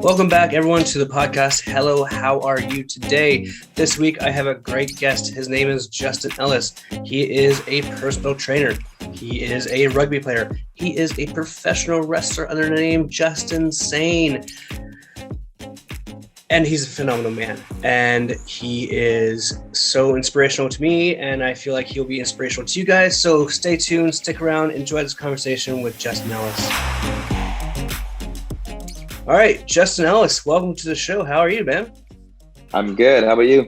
Welcome back, everyone, to the podcast. Hello, how are you today? This week, I have a great guest. His name is Justin Ellis. He is a personal trainer. He is a rugby player. He is a professional wrestler under the name Justin Sane. And he's a phenomenal man. And he is so inspirational to me, and I feel like he'll be inspirational to you guys. So stay tuned, stick around, enjoy this conversation with Justin Ellis. All right, Justin Ellis, welcome to the show. How are you, man? I'm good. How about you?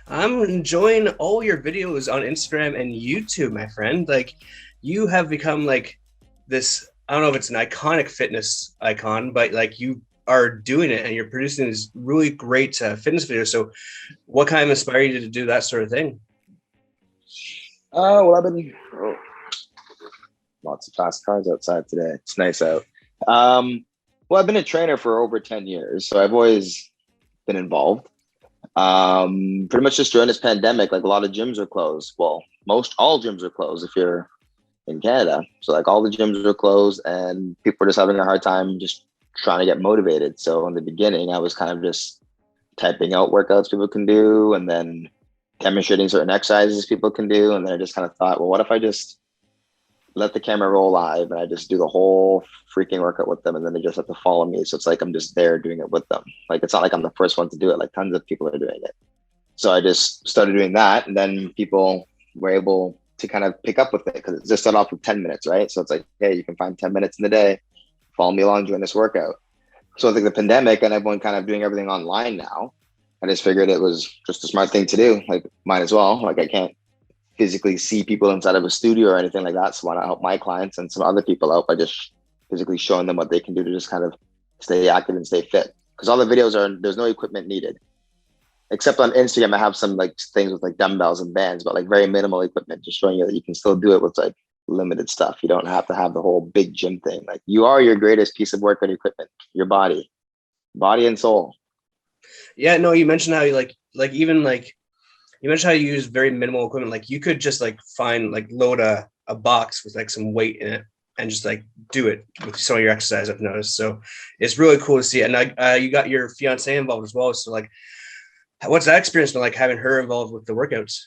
I'm enjoying all your videos on Instagram and YouTube, my friend. Like, you have become like this, I don't know if it's an iconic fitness icon, but like you are doing it and you're producing these really great fitness videos. So what kind of inspired you to do that sort of thing? Well, I've been lots of fast cars outside today. It's nice out. Well, I've been a trainer for over 10 years, so I've always been involved. Pretty much just during this pandemic, like a lot of gyms are closed. Well, all gyms are closed if you're in Canada. So like all the gyms are closed and people are just having a hard time just trying to get motivated. So in the beginning, I was kind of just typing out workouts people can do and then demonstrating certain exercises people can do. And then I just kind of thought, well, what if I just let the camera roll live and I just do the whole freaking workout with them and then they just have to follow me. So it's like I'm just there doing it with them. Like it's not like I'm the first one to do it, like tons of people are doing it. So I just started doing that and then people were able to kind of pick up with it because it just started off with 10 minutes, right? So it's like, hey, you can find 10 minutes in the day, follow me along during this workout. So I think the pandemic and everyone kind of doing everything online now, I just figured it was just a smart thing to do. Like might as well, like I can't physically see people inside of a studio or anything like that. So why not help my clients and some other people out by just physically showing them what they can do to just kind of stay active and stay fit. Because all the videos there's no equipment needed. Except on Instagram, I have some like things with like dumbbells and bands, but like very minimal equipment, just showing you that you can still do it with like limited stuff. You don't have to have the whole big gym thing. Like you are your greatest piece of workout equipment, your body and soul. Yeah, no, you mentioned how you you mentioned how you use very minimal equipment. Like you could just like load a box with like some weight in it and just like do it with some of your exercise, I've noticed. So it's really cool to see it. And you got your fiance involved as well. So like, what's that experience been like having her involved with the workouts?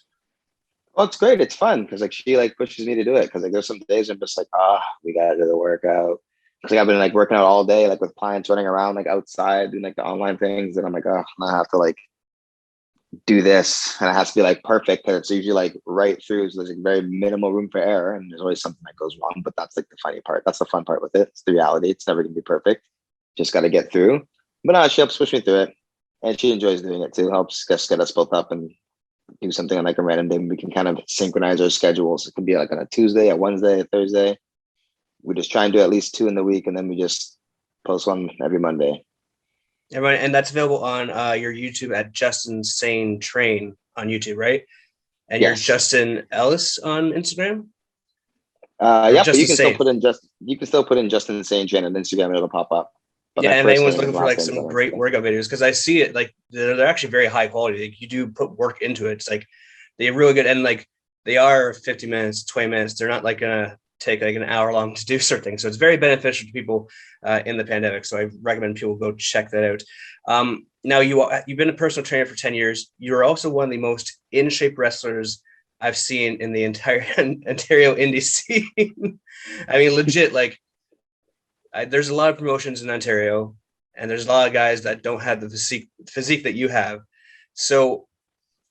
Well, it's great. It's fun because like she like pushes me to do it. Because like there's some days I'm just like, we gotta do the workout. Because like, I've been like working out all day, like with clients running around like outside doing like the online things, and I'm like, I have to like do this, and it has to be like perfect because it's usually like right through. So there's like very minimal room for error, and there's always something that goes wrong. But that's like the funny part. That's the fun part with it. It's the reality. It's never gonna be perfect. Just got to get through. But no, she helps push me through it, and she enjoys doing it too. Helps get us both up and do something on like a random day. We can kind of synchronize our schedules. It can be like on a Tuesday, a Wednesday, a Thursday. We just try and do at least 2 in the week, and then we just post one every Monday. Everybody, and that's available on your YouTube at JustinSaneTrain on YouTube, right? And yes. You're Justin Ellis on Instagram. Yeah, but you can still put in Justin Sane Train on Instagram and it'll pop up. But yeah, and anyone's looking for like some great workout videos because I see it like they're actually very high quality. Like, you do put work into it. It's like they're really good, and like they are 50 minutes, 20 minutes. They're not like gonna take like an hour long to do certain things. So it's very beneficial to people in the pandemic. So I recommend people go check that out. Now you've been a personal trainer for 10 years. You're also one of the most in shape wrestlers I've seen in the entire Ontario indie scene. I mean, legit, like there's a lot of promotions in Ontario and there's a lot of guys that don't have the physique that you have. So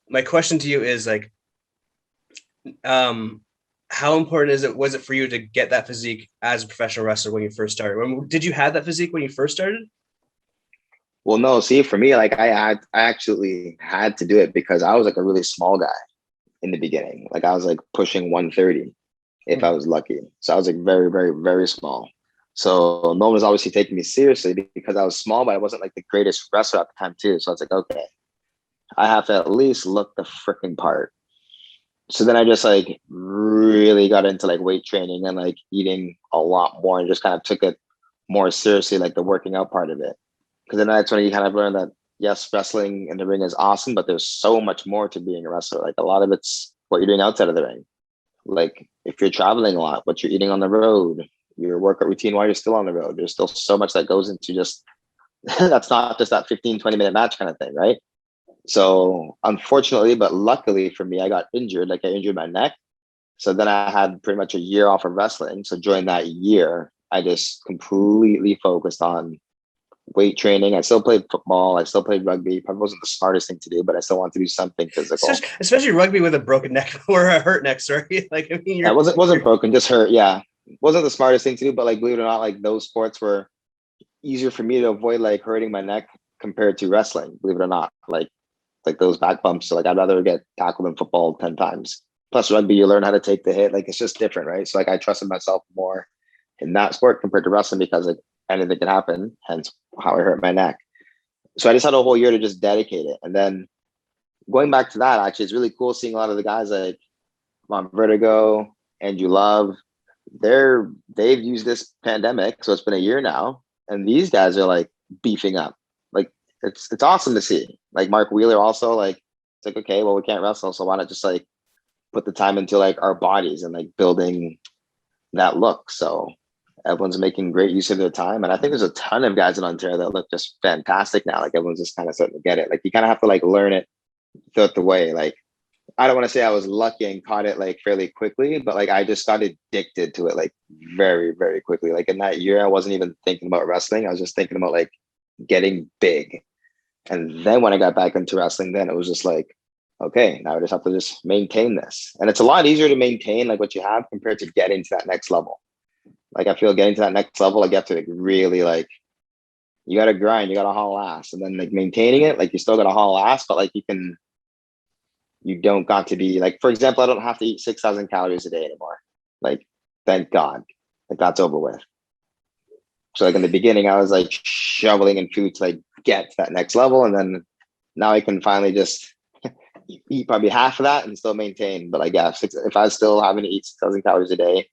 my question to you is like, how important was it for you to get that physique as a professional wrestler when you first started? Did you have that physique when you first started? Well, no. See, for me, like I actually had to do it because I was like a really small guy in the beginning. Like I was like pushing 130 if I was lucky. So I was like very, very, very small. So no one was obviously taking me seriously because I was small, but I wasn't like the greatest wrestler at the time too. So I was like, okay, I have to at least look the freaking part. So then I just like really got into like weight training and like eating a lot more and just kind of took it more seriously, like the working out part of it. Because then that's when you kind of learn that, yes, wrestling in the ring is awesome, but there's so much more to being a wrestler. Like a lot of it's what you're doing outside of the ring. Like if you're traveling a lot, what you're eating on the road, your workout routine while you're still on the road. There's still so much that goes into just That's not just that 15, 20-minute match kind of thing, right? So unfortunately, but luckily for me, I got injured. Like I injured my neck. So then I had pretty much a year off of wrestling. So during that year, I just completely focused on weight training. I still played football. I still played rugby. Probably wasn't the smartest thing to do, but I still wanted to do something physical. Especially rugby with a broken neck or a hurt neck, sorry. Like, I mean, I wasn't broken, just hurt. Yeah. Wasn't the smartest thing to do, but like, believe it or not, like those sports were easier for me to avoid like hurting my neck compared to wrestling, believe it or not. Like those back bumps. So like I'd rather get tackled in football 10 times. Plus rugby, you learn how to take the hit. Like it's just different, right? So like I trusted myself more in that sport compared to wrestling because like anything can happen, hence how I hurt my neck. So I just had a whole year to just dedicate it. And then going back to that, actually, it's really cool seeing a lot of the guys like Mont Vertigo, Andrew Love. They've used this pandemic, so it's been a year now, and these guys are like beefing up. Like it's awesome to see. Like Mark Wheeler also, like it's like, okay, well, we can't wrestle, so why not just like put the time into like our bodies and like building that look. So everyone's making great use of their time, and I think there's a ton of guys in Ontario that look just fantastic now. Like everyone's just kind of starting to get it. Like you kind of have to like learn it throughout the way. Like I don't want to say I was lucky and caught it like fairly quickly, but like I just got addicted to it like very, very quickly. Like in that year, I wasn't even thinking about wrestling. I was just thinking about like getting big. And then when I got back into wrestling, then it was just like, okay, now I just have to just maintain this. And it's a lot easier to maintain like what you have compared to getting to that next level. Like I feel getting to that next level, like you have to like really like, you got to grind, you got to haul ass. And then like maintaining it, like you still got to haul ass, but like you don't got to be like, for example, I don't have to eat 6,000 calories a day anymore. Like, thank God, like that's over with. So like in the beginning, I was like shoveling in food to like get to that next level. And then now I can finally just eat probably half of that and still maintain. But like, yeah, if I was still having to eat 6,000 calories a day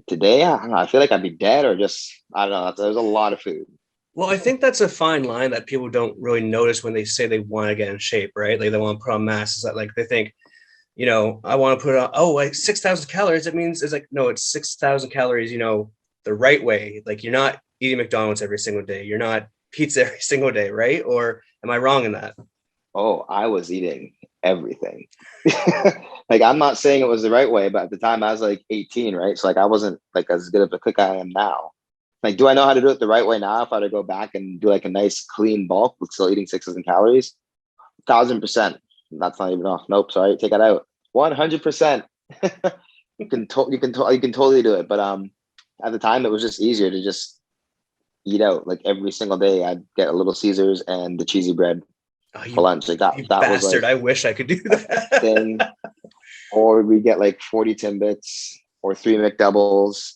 today, I don't know, I feel like I'd be dead or just, I don't know. There's a lot of food. well, I think that's a fine line that people don't really notice when they say they want to get in shape, right? Like they want to put on mass. Is that like they think, I want to put on, oh, like 6,000 calories. It means it's like, no, it's 6,000 calories, the right way. Like you're not eating McDonald's every single day. You're not pizza every single day, right? Or am I wrong in that? Oh, I was eating everything. Like I'm not saying it was the right way, but at the time I was like 18, right? So like I wasn't like as good of a cook I am now. Like, do I know how to do it the right way now? If I were to go back and do like a nice clean bulk with still eating 6,000 calories, 1,000%. That's not even off. Nope, sorry, take that out. 100%. You can totally do it. But at the time it was just easier to just eat out like every single day. I'd get a Little Caesars and the cheesy bread Oh, for lunch. Like you that was bastard. like I wish I could do that. thing. Or we get like 40 Timbits or 3 McDoubles.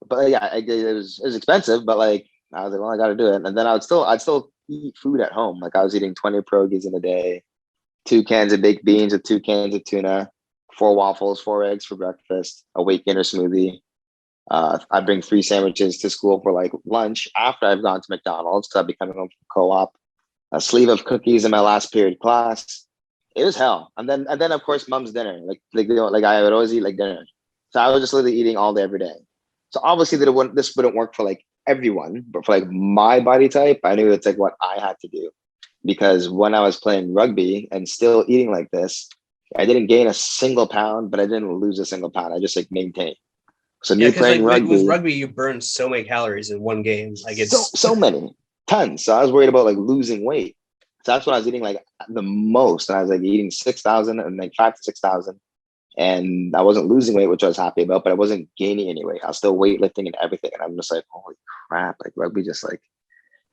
But yeah, it was expensive, but like I was like, well, I got to do it. And then I'd still eat food at home. Like I was eating 20 pierogies in a day, 2 cans of baked beans with 2 cans of tuna, 4 waffles, 4 eggs for breakfast, a weight gainer smoothie. I'd bring 3 sandwiches to school for like lunch after I've gone to McDonald's because I'd be coming home from co-op. A sleeve of cookies in my last period class. It was hell. And then of course mom's dinner. Like I would always eat like dinner. So I was just literally eating all day every day. So obviously this wouldn't work for like everyone, but for like my body type, I knew it's like what I had to do. Because when I was playing rugby and still eating like this, I didn't gain a single pound, but I didn't lose a single pound. I just like maintained. So Yeah, me because like playing with rugby, rugby, you burn so many calories in one game. Like so it's so many tons. So I was worried about like losing weight. So that's what I was eating like the most. And I was like eating 6,000 and like 5 to 6,000. And I wasn't losing weight, which I was happy about, but I wasn't gaining any weight. I was still weightlifting and everything. And I'm just like, holy crap, like rugby just like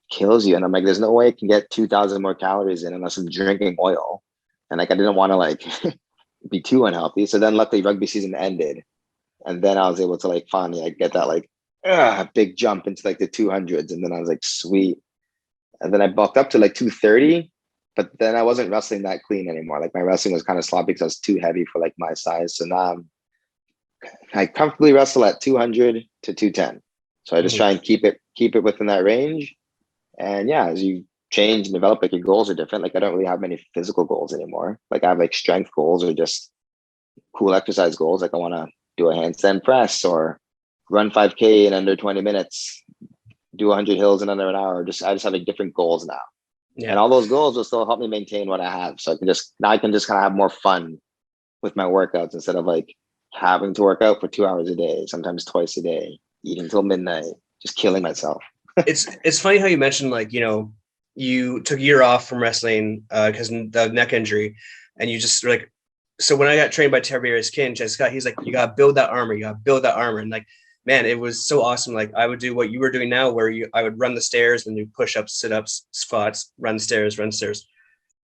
kills you. And I'm like, there's no way I can get 2,000 more calories in unless I'm drinking oil. And like, I didn't want to like be too unhealthy. So then luckily rugby season ended. And then I was able to like finally like get that like big jump into like the 200s. And then I was like, sweet. And then I bulked up to like 230, but then I wasn't wrestling that clean anymore. Like my wrestling was kind of sloppy because I was too heavy for like my size. So now I comfortably wrestle at 200 to 210. So I just try and keep it within that range. And yeah, as you change and develop, like your goals are different. Like I don't really have many physical goals anymore. Like I have like strength goals or just cool exercise goals. Like I want to do a handstand press or run 5K in under 20 minutes. do 100 hills in under an hour. I just have like different goals now. Yeah. And all those goals will still help me maintain what I have. So I can just kind of have more fun with my workouts instead of like having to work out for 2 hours a day, sometimes twice a day, eating till midnight, just killing myself. It's funny how you mentioned, like, you took a year off from wrestling because the neck injury, and you just like, so when I got trained by Tiberius King, he's like, you gotta build that armor, and like, man, it was so awesome. Like, I would do what you were doing now, where I would run the stairs and do push-ups, sit-ups, squats, run stairs,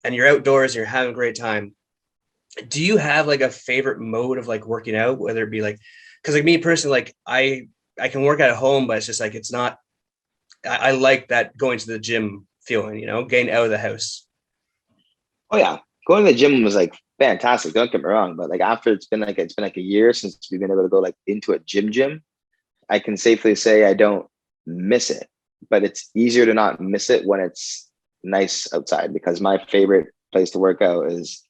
and you're outdoors and you're having a great time. Do you have like a favorite mode of like working out, whether it be like, because like me personally, like I can work out at home, but it's just like, it's not, I like that going to the gym feeling, getting out of the house. Oh yeah, going to the gym was like fantastic. Don't get me wrong, but like after it's been like a year since we've been able to go like into a gym, I can safely say I don't miss it. But it's easier to not miss it when it's nice outside, because my favorite place to work out is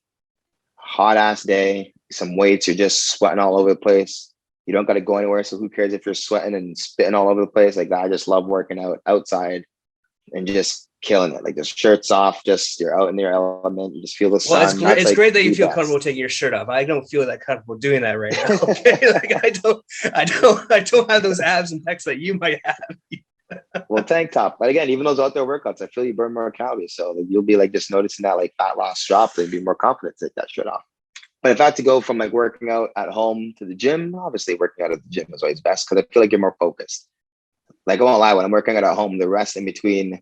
hot ass day, some weights, you're just sweating all over the place. You don't got to go anywhere, so who cares if you're sweating and spitting all over the place? Like, I just love working out outside and just killing it. Like, just shirts off, just you're out in your element. You just feel the sun. Well, it's great that you feel comfortable taking your shirt off. I don't feel that comfortable doing that right now. Okay, like I don't have those abs and pecs that you might have. Well, tank top. But again, even those outdoor workouts, I feel you burn more calories. So like, you'll be like just noticing that like fat loss drop and be more confident to take that shirt off. But if I had to go from like working out at home to the gym, obviously working out at the gym is always best, because I feel like you're more focused. Like, I won't lie, when I'm working out at home, the rest in between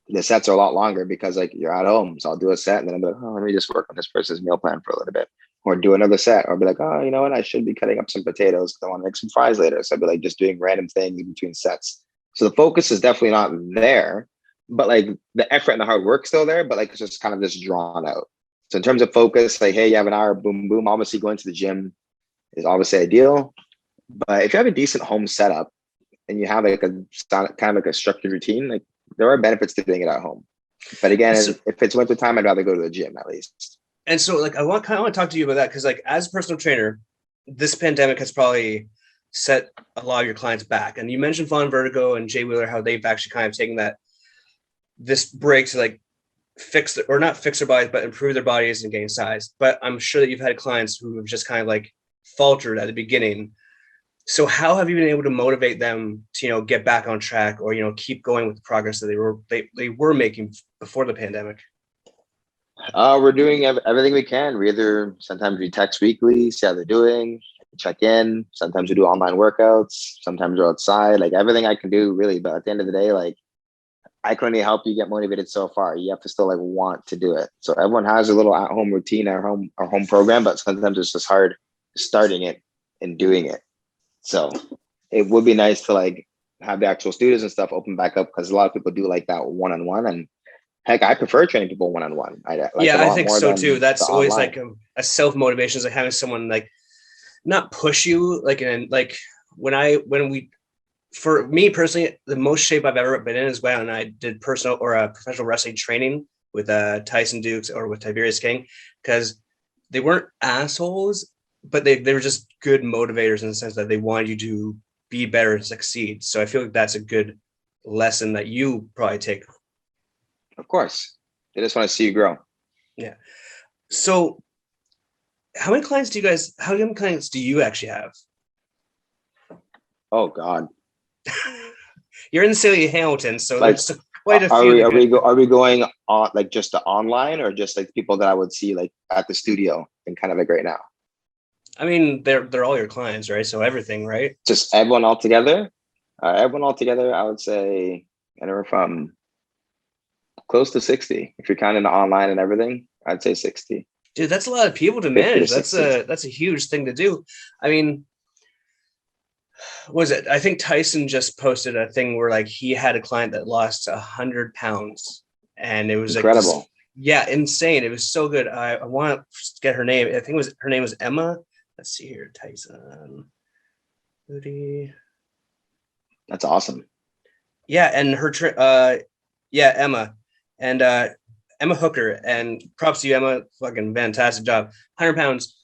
the sets are a lot longer because like you're at home. So I'll do a set and then I'm like, oh, let me just work on this person's meal plan for a little bit, or do another set, or be like, oh, you know what? I should be cutting up some potatoes because I want to make some fries later. So I'd be like just doing random things in between sets. So the focus is definitely not there, but like the effort and the hard work still there, but like it's just kind of just drawn out. So in terms of focus, like, hey, you have an hour, boom, boom. Obviously going to the gym is obviously ideal. But if you have a decent home setup and you have like a kind of like a structured routine, like there are benefits to doing it at home. But again, if it's winter time, I'd rather go to the gym at least. And so like, I want to talk to you about that, because like, as a personal trainer, this pandemic has probably set a lot of your clients back. And you mentioned Fawn Vertigo and Jay Wheeler, how they've actually kind of taken this break to like not fix their bodies, but improve their bodies and gain size. But I'm sure that you've had clients who have just kind of like faltered at the beginning. So how have you been able to motivate them to, get back on track, or, keep going with the progress that they were making before the pandemic? We're doing everything we can. Sometimes we text weekly, see how they're doing, check in. Sometimes we do online workouts. Sometimes we're outside, like everything I can do really. But at the end of the day, like, I can only help you get motivated so far. You have to still like want to do it. So everyone has a little at-home routine, our home program, but sometimes it's just hard starting it and doing it. So it would be nice to like have the actual studios and stuff open back up, because a lot of people do like that one-on-one, and heck, I prefer training people one-on-one. I think so too. That's always online. Like a self-motivation, is like having someone like not push you, like, and like for me personally, the most shape I've ever been in is when I did personal or professional wrestling training with Tyson Dukes or with Tiberius King, because they weren't assholes, but they were just good motivators in the sense that they wanted you to be better and succeed. So I feel like that's a good lesson that you probably take. Of course. They just want to see you grow. Yeah. So how many clients do you actually have? Oh God. You're in the city of Hamilton, so like, there's quite a few. Are we going on like just the online, or just like people that I would see like at the studio and kind of like right now? I mean, they're all your clients, right? So everything, right? Just everyone all together. Everyone all together, I would say anywhere from close to 60. If you're counting the online and everything, I'd say 60. Dude, that's a lot of people to manage. That's a huge thing to do. I mean, was it? I think Tyson just posted a thing where like he had a client that lost 100 pounds, and it was incredible. Like yeah, insane. It was so good. I want to get her name. I think her name was Emma. Let's see here, Tyson. That's awesome. Yeah, and her Emma, and Emma Hooker, and props to you, Emma. Fucking fantastic job. 100 pounds.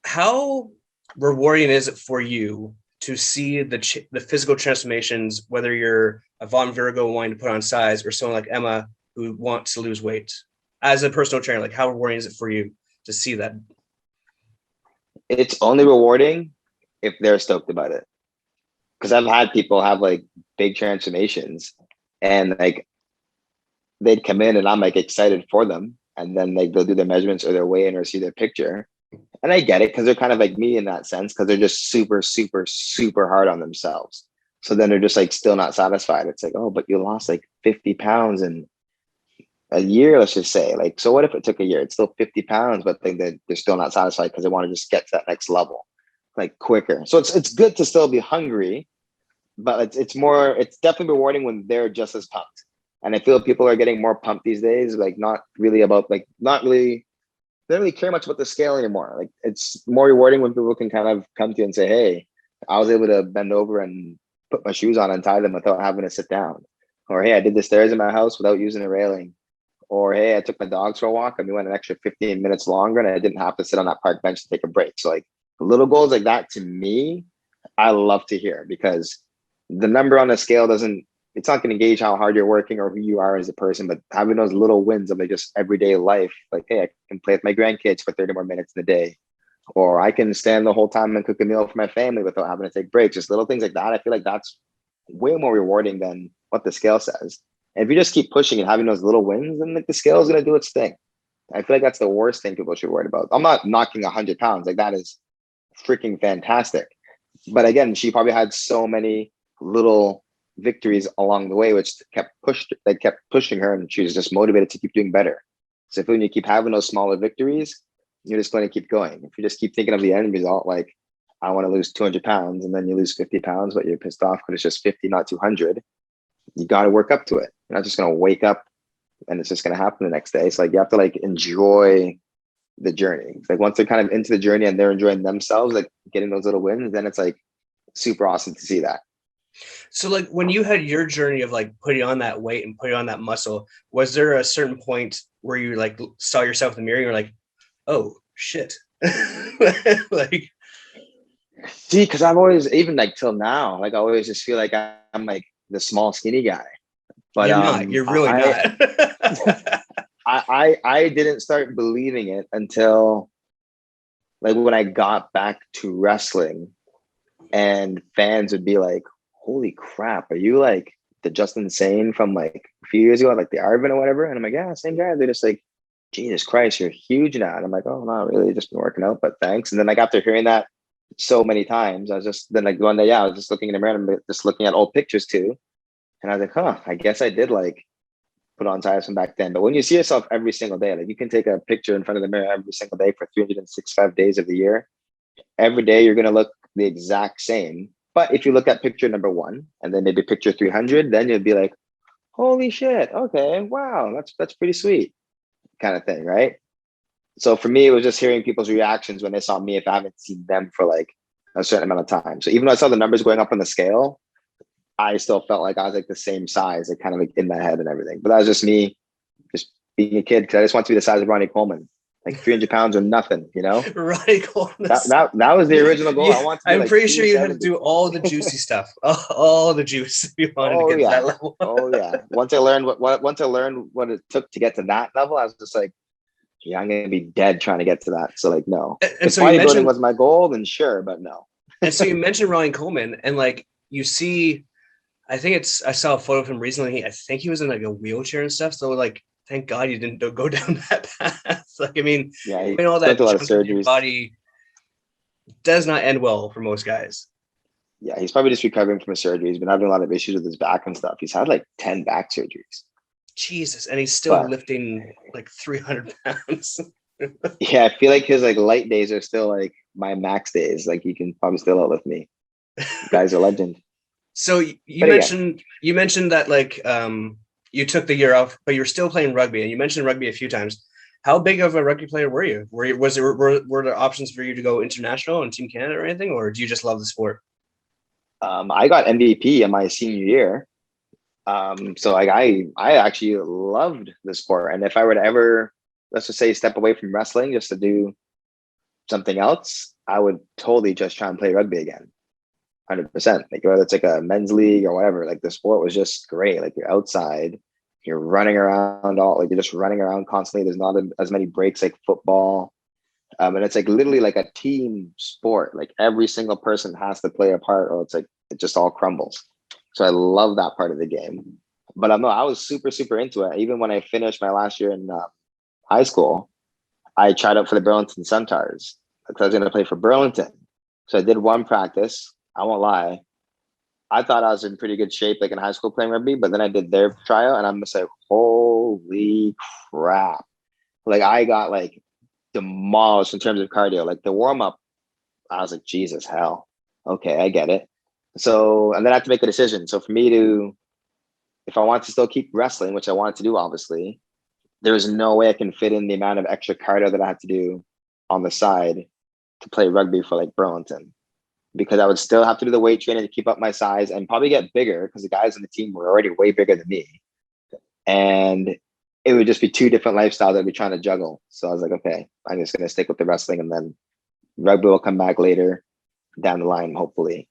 How rewarding is it for you to see the physical transformations, whether you're a Von Virgo wanting to put on size or someone like Emma who wants to lose weight? As a personal trainer, like how rewarding is it for you to see that? It's only rewarding if they're stoked about it. Because I've had people have like big transformations and like they'd come in and I'm like excited for them. And then like they'll do their measurements or their weigh in or see their picture. And I get it because they're kind of like me in that sense, because they're just super, super, super hard on themselves. So then they're just like still not satisfied. It's like, oh, but you lost like 50 pounds in a year, let's just say. Like, so what if it took a year? It's still 50 pounds, but they're still not satisfied because they want to just get to that next level like quicker. So it's good to still be hungry, but it's definitely rewarding when they're just as pumped. And I feel people are getting more pumped these days, like not really they don't really care much about the scale anymore. Like it's more rewarding when people can kind of come to you and say, hey, I was able to bend over and put my shoes on and tie them without having to sit down. Or, hey, I did the stairs in my house without using a railing. Or, hey, I took my dogs for a walk and we went an extra 15 minutes longer and I didn't have to sit on that park bench to take a break. So like little goals like that, to me, I love to hear, because the number on the scale it's not going to gauge how hard you're working or who you are as a person, but having those little wins of like just everyday life, like, hey, I can play with my grandkids for 30 more minutes in a day, or I can stand the whole time and cook a meal for my family without having to take breaks. Just little things like that. I feel like that's way more rewarding than what the scale says. And if you just keep pushing and having those little wins, then like the scale is going to do its thing. I feel like that's the worst thing people should worry about. I'm not knocking 100 pounds. Like that is freaking fantastic. But again, she probably had so many little victories along the way, which kept pushing her, and she was just motivated to keep doing better. So if when you keep having those smaller victories, you're just going to keep going. If you just keep thinking of the end result, like I want to lose 200 pounds, and then you lose 50 pounds, but you're pissed off because it's just 50, not 200. You got to work up to it. You're not just going to wake up and it's just going to happen the next day. It's like you have to like enjoy the journey. It's like once they're kind of into the journey and they're enjoying themselves, like getting those little wins, then it's like super awesome to see that. So like when you had your journey of like putting on that weight and putting on that muscle, was there a certain point where you like saw yourself in the mirror and you're like, oh shit? Like, see, because I've always, even like till now, like I always just feel like I'm like the small skinny guy. But you're not. You're really not. I didn't start believing it until like when I got back to wrestling, and fans would be like, holy crap, are you like the Justin Sane from like a few years ago, like the Arvin or whatever? And I'm like, yeah, same guy. They're just like, Jesus Christ, you're huge now. And I'm like, oh, not really, just been working out, but thanks. And then like after hearing that so many times, I was just then like one day, I was just looking in the mirror and just looking at old pictures too. And I was like, huh, I guess I did like put on tires from back then. But when you see yourself every single day, like you can take a picture in front of the mirror every single day for 365 days of the year. Every day you're going to look the exact same. But if you look at picture number 1 and then maybe picture 300, then you'll be like, holy shit, okay, wow, that's pretty sweet kind of thing, right? So for me, it was just hearing people's reactions when they saw me if I haven't seen them for like a certain amount of time. So even though I saw the numbers going up on the scale, I still felt like I was like the same size, like kind of like in my head and everything. But that was just me just being a kid, because I just want to be the size of Ronnie Coleman. Like 300 pounds or nothing, you know? Right. Cool. That was the original goal. Yeah, I want to be I'm like pretty sure you had to do all the juicy stuff, all the juice you wanted to get to that level. Oh yeah. Once I learned what it took to get to that level, I was just like, yeah, I'm gonna be dead trying to get to that. So like, no. And if so bodybuilding was my goal, then sure, but no. And so you mentioned Ronnie Coleman, and like you see, I saw a photo of him recently. I think he was in like a wheelchair and stuff. So like, thank God you didn't go down that path. Like, I mean, yeah, all that a lot of surgeries. Body does not end well for most guys. Yeah, he's probably just recovering from a surgery. He's been having a lot of issues with his back and stuff. He's had like 10 back surgeries. Jesus, and he's still lifting like 300 pounds. Yeah, I feel like his like light days are still like my max days. Like he can probably still outlift me. The guy's a legend. So you mentioned that like you took the year off, but you're still playing rugby, and you mentioned rugby a few times. How big of a rugby player were you? Were there options for you to go international and Team Canada or anything, or do you just love the sport? I got MVP in my senior year. So like I actually loved the sport, and if I were to ever, let's just say, step away from wrestling just to do something else, I would totally just try and play rugby again. 100%. Like whether it's like a men's league or whatever, like the sport was just great. Like you're outside, you're running around like you're just running around constantly. There's not as many breaks like football. And it's like literally like a team sport. Like every single person has to play a part, or it's like it just all crumbles. So I love that part of the game. But no, I was super, super into it. Even when I finished my last year in high school, I tried out for the Burlington Centaurs because I was going to play for Burlington. So I did one practice. I won't lie. I thought I was in pretty good shape, like in high school playing rugby, but then I did their tryout and I'm just like, holy crap. Like I got like demolished in terms of cardio. Like the warm up, I was like, Jesus, hell. Okay, I get it. So, and then I have to make a decision. So for me to, if I want to still keep wrestling, which I wanted to do, obviously, there is no way I can fit in the amount of extra cardio that I have to do on the side to play rugby for like Burlington, because I would still have to do the weight training to keep up my size and probably get bigger because the guys on the team were already way bigger than me. And it would just be two different lifestyles I'd be trying to juggle. So I was like, okay, I'm just going to stick with the wrestling, and then rugby will come back later down the line, hopefully.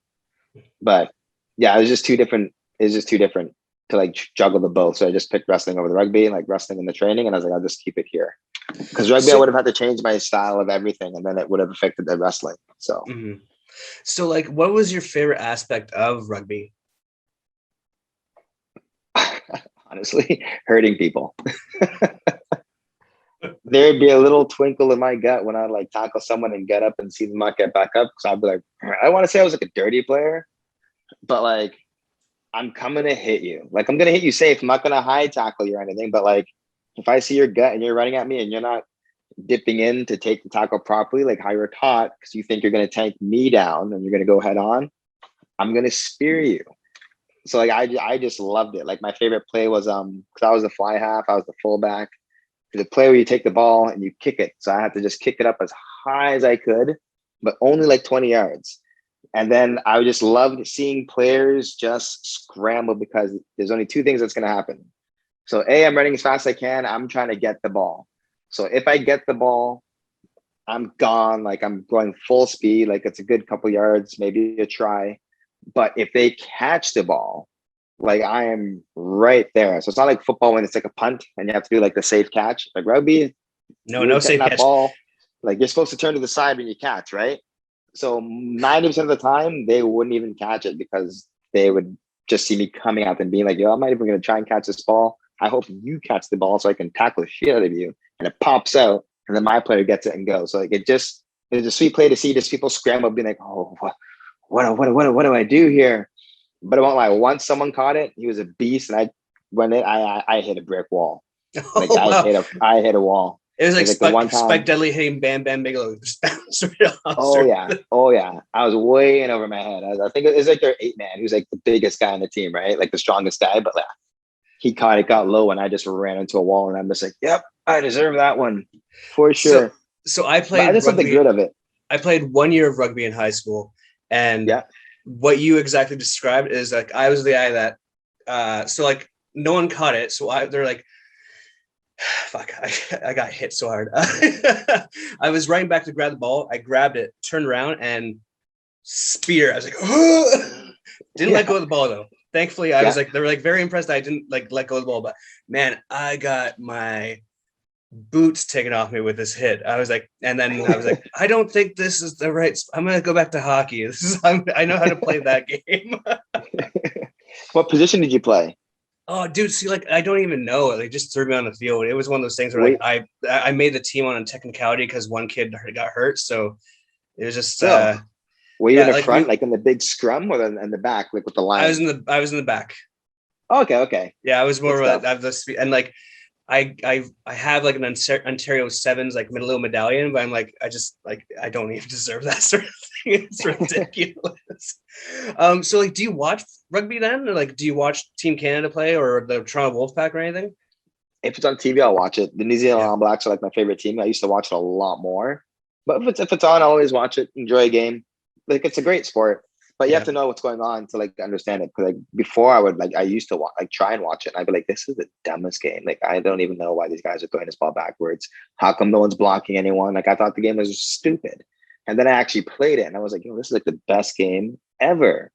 But yeah, it was just too different. It's just too different to like juggle the both. So I just picked wrestling over the rugby, like wrestling in the training. And I was like, I'll just keep it here. Because rugby, I would have had to change my style of everything, and then it would have affected the wrestling. So, So like, what was your favorite aspect of rugby? honestly, hurting people. There'd be a little twinkle in my gut when I'd like tackle someone and get up and see them not get back up. Because I'd be like, I want to say I was like a dirty player, but like, I'm coming to hit you. Like, I'm going to hit you safe. I'm not going to high tackle you or anything. But like, if I see your gut and you're running at me and you're not dipping in to take the tackle properly, like how you're taught, because you think you're going to tank me down and you're going to go head on, I'm going to spear you. So like, I just loved it. Like my favorite play was, because I was the fly half, I was the fullback. The play where you take the ball and you kick it. So I had to just kick it up as high as I could, but only like 20 yards. And then I just loved seeing players just scramble, because there's only two things that's going to happen. So A, I'm running as fast as I can. I'm trying to get the ball. So if I get the ball, I'm gone. Like I'm going full speed. Like it's a good couple yards, maybe a try. But if they catch the ball, like I am right there. So it's not like football when it's like a punt and you have to do like the safe catch. Like rugby, no safe that catch. Ball, like you're supposed to turn to the side when you catch, right? So 90% of the time they wouldn't even catch it, because they would just see me coming out and being like, yo, I'm not even going to try and catch this ball. I hope you catch the ball so I can tackle the shit out of you. And it pops out and then my player gets it and goes. So like it's a sweet play to see just people scramble, being like, oh, what do I do here? But I won't lie, once someone caught it, he was a beast, and I hit a brick wall. Like I hit a wall. It was like Spike Dudley hitting Bam Bam Bigelow. Just bounced right off. Oh yeah. I was way in over my head. I think it was like their 8-man, who's like the biggest guy on the team, right? Like the strongest guy, but like he caught it, got low, and I just ran into a wall, and I'm just like, yep, I deserve that one for sure. So I played. But I just love the grit of it. I played 1 year of rugby in high school, and what you exactly described is like I was the guy that so like no one caught it, so they're like, fuck, I got hit so hard. I was running back to grab the ball, I grabbed it, turned around, and spear. I was like, didn't let go of the ball though. Thankfully, I was like, they were like very impressed that I didn't like let go of the ball, but man, I got my boots taken off me with this hit. I was like, and then I was like, I don't think this is the right. I'm gonna go back to hockey. I know how to play that game. What position did you play? Oh, dude, see, like I don't even know. They just threw me on the field. It was one of those things where like I made the team on a technicality because one kid got hurt, so it was just. Were you in the front, like in the big scrum, or in the back, like with the line? I was in the back. Oh, okay. Yeah, I was more of the speed, and like I have like an Ontario Sevens like little medallion, but I'm like I don't even deserve that sort of thing. It's ridiculous. So like, do you watch rugby then, or like do you watch Team Canada play or the Toronto Wolfpack or anything? If it's on TV, I'll watch it. The New Zealand All Blacks are like my favorite team. I used to watch it a lot more, but if it's on, I'll always watch it. Enjoy a game. Like it's a great sport, but you have to know what's going on to like understand it. Because like before, I used to try and watch it, and I'd be like, this is the dumbest game. Like I don't even know why these guys are throwing this ball backwards. How come no one's blocking anyone? Like I thought the game was stupid, and then I actually played it, and I was like, this is like the best game ever.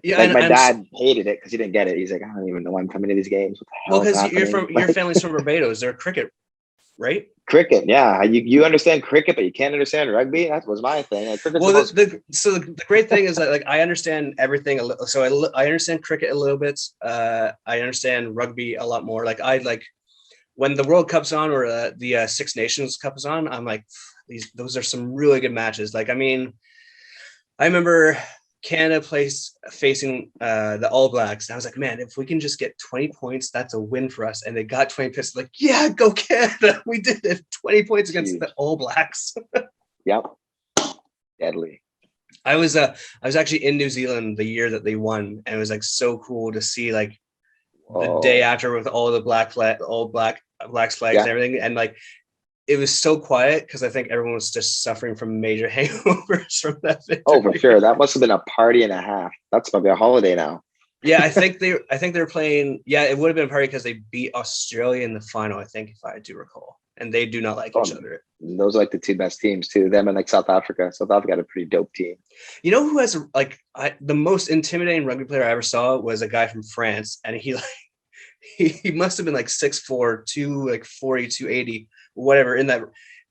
Yeah, Like my dad hated it because he didn't get it. He's like, I don't even know why I'm coming to these games. What the hell is happening? Your family's from Barbados. They're cricket, right? Cricket, yeah. You understand cricket, but you can't understand rugby. That was my thing. Like, the great thing is that like I understand everything. So I understand cricket a little bit. I understand rugby a lot more. Like I like when the World Cup's on or the Six Nations Cup is on. I'm like, those are some really good matches. Like I mean, I remember Canada plays facing the All Blacks. And I was like, man, if we can just get 20 points, that's a win for us. And they got 20 points. Like, yeah, go Canada. We did it. 20 points against the All Blacks. Yep. Deadly. I was actually in New Zealand the year that they won, and it was like so cool to see like the day after with all the blacks flags and everything, and like it was so quiet because I think everyone was just suffering from major hangovers from that victory. Oh, for sure. That must have been a party and a half. That's probably a holiday now. Yeah, I think they're playing. Yeah, it would have been a party because they beat Australia in the final, I think, if I do recall. And they do not like each other. Those are like the two best teams too. Them and like South Africa. South Africa had a pretty dope team. You know who has like the most intimidating rugby player I ever saw was a guy from France, and he must have been like 6'4", 240, 280, whatever in that,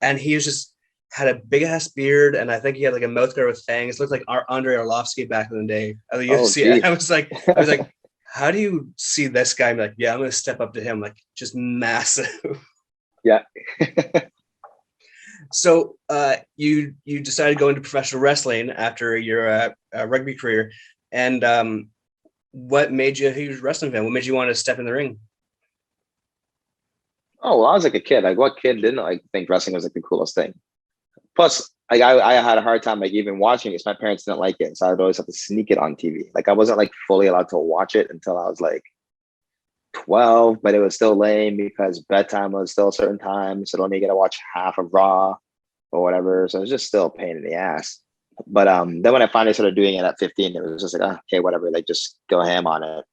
and he was just had a big ass beard, and I think he had like a mouth guard with fangs. It looked like our Andre Arlovsky back in the day of the UFC. I was like, how do you see this guy? I'm like, yeah, I'm gonna step up to him, like just massive. Yeah. So you decided to go into professional wrestling after your rugby career, and what made you a huge wrestling fan? What made you want to step in the ring? Oh, well, I was like a kid. Like, what kid didn't like think wrestling was like the coolest thing? Plus, like I had a hard time like even watching it. My parents didn't like it, so I'd always have to sneak it on TV. Like I wasn't like fully allowed to watch it until I was like 12, but it was still lame because bedtime was still a certain time, so only get to watch half of Raw or whatever. So it was just still a pain in the ass. But then when I finally started doing it at 15, it was just like, okay, whatever, like just go ham on it.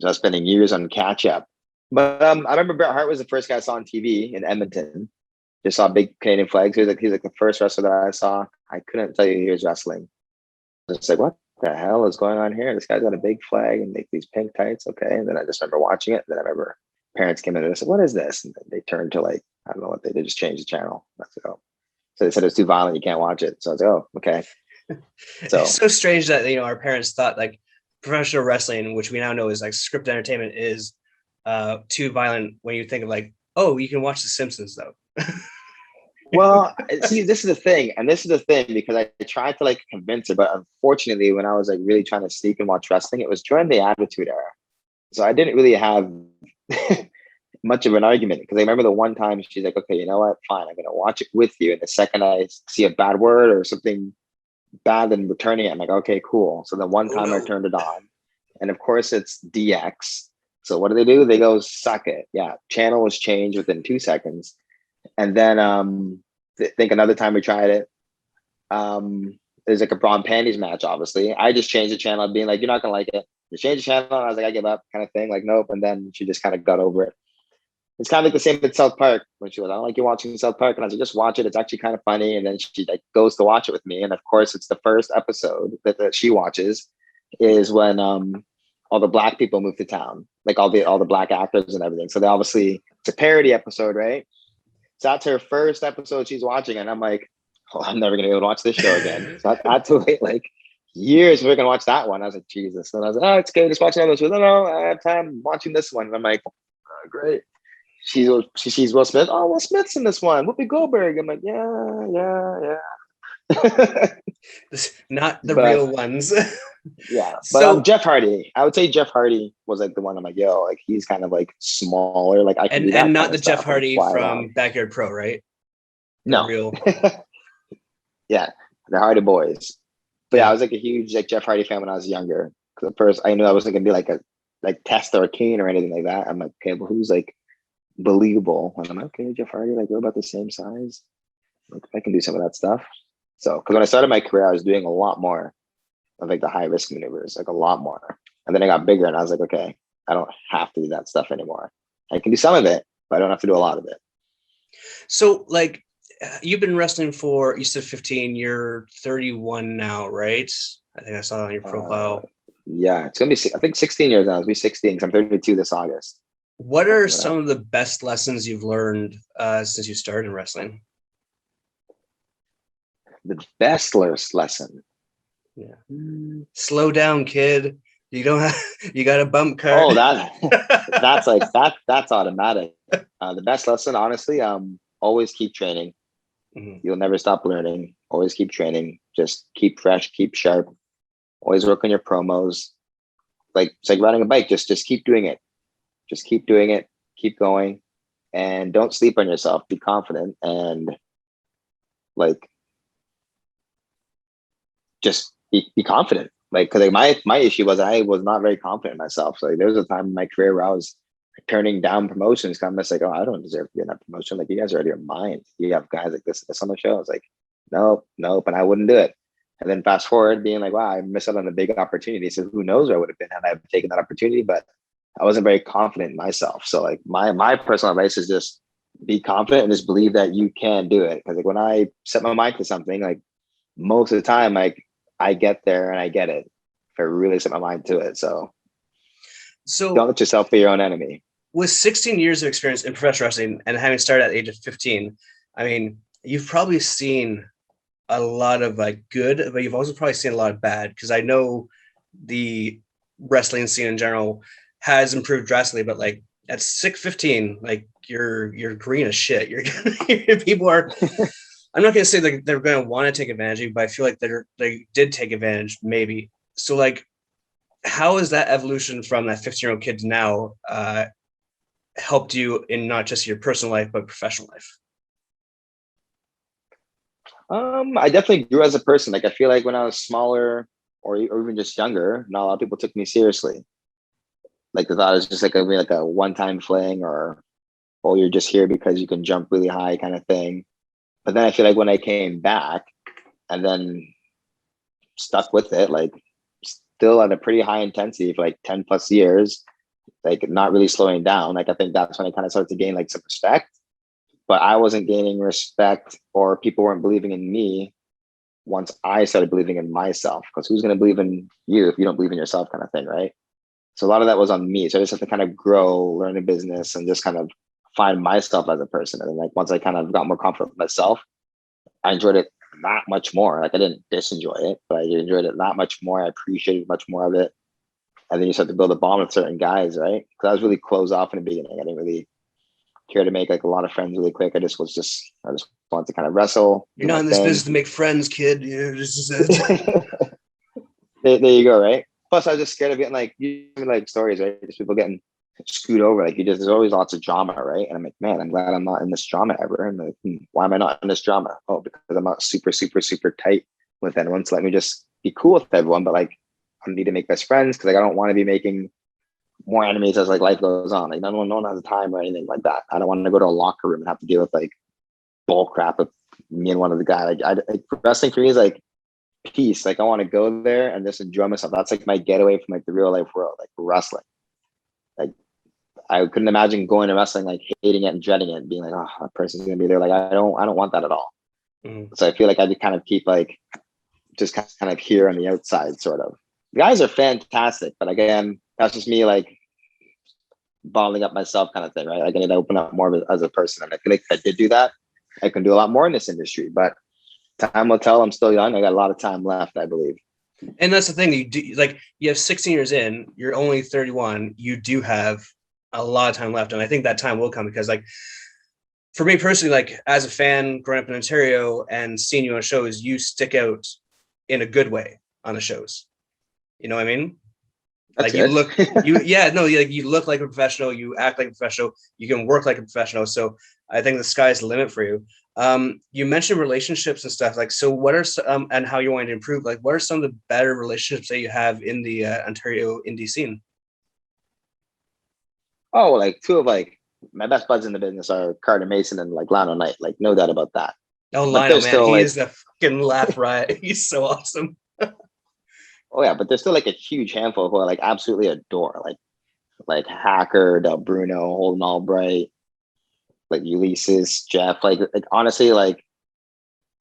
Just spending years on catch up. But I remember Bret Hart was the first guy I saw on TV in Edmonton. Just saw big Canadian flags. He's like the first wrestler that I saw. I couldn't tell you he was wrestling. It's like, what the hell is going on here? This guy's got a big flag and like these pink tights. Okay. And then I just remember watching it. And then I remember parents came in and I said, what is this? And they turned to like, I don't know what they just changed the channel. I said, oh. So they said it's too violent, you can't watch it. So I was like, oh, okay. So it's so strange that our parents thought like professional wrestling, which we now know is like scripted entertainment, is too violent when you think of like, oh, you can watch The Simpsons though. Well, see, this is the thing, and this is the thing because I tried to like convince her, but unfortunately, when I was like really trying to sneak and watch wrestling, it was during the Attitude Era, so I didn't really have much of an argument because I remember the one time she's like, "Okay, you know what? Fine, I'm gonna watch it with you." And the second I see a bad word or something bad, then returning it, I'm like, "Okay, cool." So the one time I turned it on, and of course it's DX. So what do? They go, "Suck it." Yeah, channel was changed within 2 seconds. And then I think another time we tried it, there's like a bra and panties match, obviously. I just changed the channel, being like, you're not going to like it. You change the channel. And I was like, I give up kind of thing. Like, nope. And then she just kind of got over it. It's kind of like the same with South Park when she was, I don't like you watching South Park. And I was like, just watch it. It's actually kind of funny. And then she like goes to watch it with me. And of course, it's the first episode that she watches is when all the black people move to town, like all the black actors and everything. So they obviously, it's a parody episode, right? So that's her first episode she's watching, and I'm like, oh, I'm never gonna be able to watch this show again. So I had to wait like years before I can watch that one. I was like, Jesus. And I was like, oh, it's good. Just watching another. She goes, no, I have time watching this one. And I'm like, oh, great. She's Will Smith. Oh, Will Smith's in this one. Whoopi Goldberg. I'm like, yeah. Not the real ones. Yeah, but Jeff Hardy. I would say Jeff Hardy was like the one. I'm like, yo, like he's kind of like smaller. Like I can do that and not the Jeff stuff, Hardy from Backyard Pro, right? No, real. Yeah, the Hardy Boys. But yeah, I was like a huge like Jeff Hardy fan when I was younger. Because at first I knew I wasn't gonna be like a Test or Kane or anything like that. I'm like, okay, well, who's like believable? And I'm like, okay, Jeff Hardy, like we're about the same size. Like I can do some of that stuff. So, because when I started my career, I was doing a lot more of like the high risk maneuvers, like a lot more. And then I got bigger and I was like, okay, I don't have to do that stuff anymore. I can do some of it, but I don't have to do a lot of it. So like you've been wrestling for, you said 15, you're 31 now, right? I think I saw it on your profile. Yeah, it's gonna be. I think 16 years now. It'll be 16 because I'm 32 this August. What are some of the best lessons you've learned since you started wrestling? The best lesson. Yeah. Slow down, kid. You don't have. You got a bump car. Oh, that's like that. That's automatic. The best lesson, honestly, always keep training. Mm-hmm. You'll never stop learning. Always keep training. Just keep fresh, keep sharp. Always work on your promos. Like it's like riding a bike. Just keep doing it. Just keep doing it. Keep going, and don't sleep on yourself. Be confident and like just be confident. Like, cause like my issue was I was not very confident in myself. So like, there was a time in my career where I was turning down promotions. Cause I'm just like, oh, I don't deserve to be in that promotion. Like, you guys are out of your mind. You have guys like this on the show. I was like, nope, and I wouldn't do it. And then fast forward, being like, wow, I missed out on a big opportunity. So who knows where I would have been had I taken that opportunity? But I wasn't very confident in myself. So like my personal advice is just be confident and just believe that you can do it. Cause like when I set my mind to something, like most of the time, like I get there and I get it if I really set my mind to it. So don't let yourself be your own enemy. With 16 years of experience in professional wrestling and having started at the age of 15, I mean, you've probably seen a lot of like good, but you've also probably seen a lot of bad. Because I know the wrestling scene in general has improved drastically, but like at 6'15", like you're green as shit. You're people are. I'm not gonna say like they're gonna want to take advantage of you, but I feel like they did take advantage maybe. So like, how is that evolution from that 15-year-old kid to now helped you in not just your personal life but professional life? I definitely grew as a person. Like I feel like when I was smaller or even just younger, not a lot of people took me seriously. Like they thought it was just like a one-time fling or, oh, you're just here because you can jump really high kind of thing. But then I feel like when I came back and then stuck with it, like still at a pretty high intensity for like 10 plus years, like not really slowing down. Like I think that's when I kind of started to gain like some respect, but I wasn't gaining respect or people weren't believing in me once I started believing in myself. Because who's going to believe in you if you don't believe in yourself, kind of thing, right? So a lot of that was on me. So I just have to kind of grow, learn the business, and just kind of find myself as a person. And then like once I kind of got more confident with myself, I enjoyed it that much more. Like I didn't disenjoy it, but I enjoyed it that much more. I appreciated much more of it. And then you start to build a bond with certain guys, right? Because I was really closed off in the beginning. I didn't really care to make like a lot of friends really quick. I just wanted to kind of wrestle. You're not in this business to make friends, kid. You're just there you go, right? Plus, I was just scared of getting like stories, right? Just people getting screwed over. Like there's always lots of drama, right? And I'm like, man, I'm glad I'm not in this drama ever. And like, why am I not in this drama? Oh, because I'm not super, super, super tight with anyone. So let me just be cool with everyone. But like, I need to make best friends because like I don't want to be making more enemies as like life goes on. Like no one has time or anything like that. I don't want to go to a locker room and have to deal with like bull crap with me and one of the guys. Like wrestling for me is like peace. Like I want to go there and just enjoy myself. That's like my getaway from like the real life world, like wrestling. Like I couldn't imagine going to wrestling, like hating it and dreading it and being like, oh, that person's gonna be there. Like I don't want that at all. Mm-hmm. So I feel like I could kind of keep like just kind of here on the outside, sort of. The guys are fantastic, but again, that's just me like bottling up myself kind of thing, right? Like I need to open up more as a person. And I feel like if I did do that, I can do a lot more in this industry. But time will tell. I'm still young. I got a lot of time left, I believe. And that's the thing. You do like you have 16 years in. You're only 31. You do have a lot of time left, and I think that time will come because, like, for me personally, like as a fan growing up in Ontario and seeing you on shows, you stick out in a good way on the shows. You know what I mean? That's like you look like a professional, you act like a professional, you can work like a professional. So I think the sky's the limit for you. You mentioned relationships and stuff. Like, so what are some, and how you want to improve? Like, what are some of the better relationships that you have in the Ontario indie scene? Oh, like two of like my best buds in the business are Carter Mason and like Lionel Knight. Like, no doubt about that. Oh, Lionel, man, he is the fucking laugh riot. He's so awesome. Oh yeah, but there's still like a huge handful who I like absolutely adore, like Hacker, Del Bruno, Holden Albright, like Ulysses, Jeff. Like honestly, like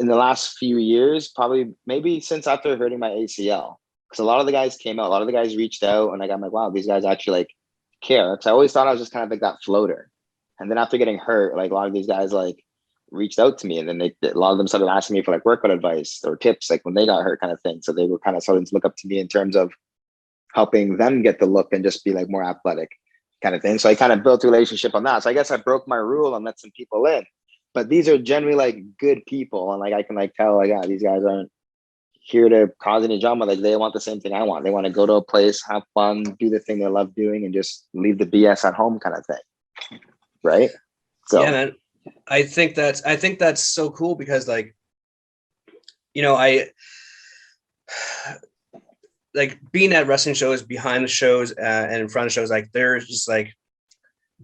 in the last few years, probably maybe since after hurting my ACL, because a lot of the guys came out, a lot of the guys reached out, and like I'm like, wow, these guys actually like care. Because I always thought I was just kind of like that floater. And then after getting hurt, like a lot of these guys like reached out to me, and then a lot of them started asking me for like workout advice or tips, like when they got hurt, kind of thing. So they were kind of starting to look up to me in terms of helping them get the look and just be like more athletic, kind of thing. So I kind of built a relationship on that. So I guess I broke my rule and let some people in. But these are generally like good people, and like I can like tell like, yeah, these guys aren't here to cause any drama. Like they want the same thing I want. They want to go to a place, have fun, do the thing they love doing, and just leave the BS at home, kind of thing. Right. So yeah, man. I think that's so cool because like, you know, I like being at wrestling shows, behind the shows, and in front of shows, like there's just like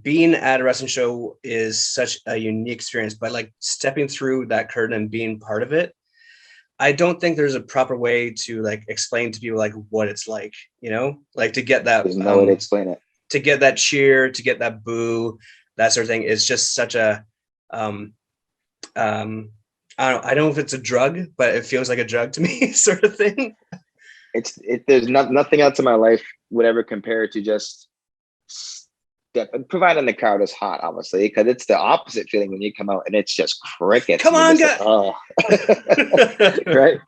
being at a wrestling show is such a unique experience, but like stepping through that curtain and being part of it, I don't think there's a proper way to like explain to people like what it's like, you know, like to get that, there's no way to explain it, to get that cheer, to get that boo, that sort of thing. It's just such a, I don't know if it's a drug, but it feels like a drug to me sort of thing. There's nothing else in my life would ever compare to just providing the crowd is hot, obviously, because it's the opposite feeling when you come out and it's just crickets. Come on, guys. Like, oh. Right.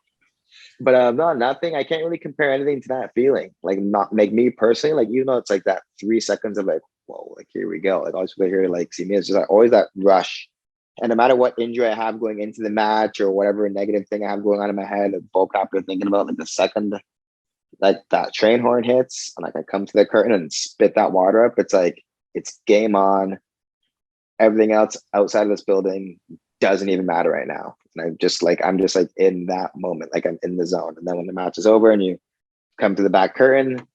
But no, nothing. I can't really compare anything to that feeling. Like not like me personally, like, you know, it's like that 3 seconds of like, whoa, like here we go. Like always people here to like see me. It's just like always that rush. And no matter what injury I have going into the match or whatever negative thing I have going on in my head, like bulk after thinking about, like the second like that train horn hits and like I come to the curtain and spit that water up, it's like it's game on. Everything else outside of this building doesn't even matter right now. And I'm just like in that moment, like I'm in the zone. And then when the match is over and you come to the back curtain,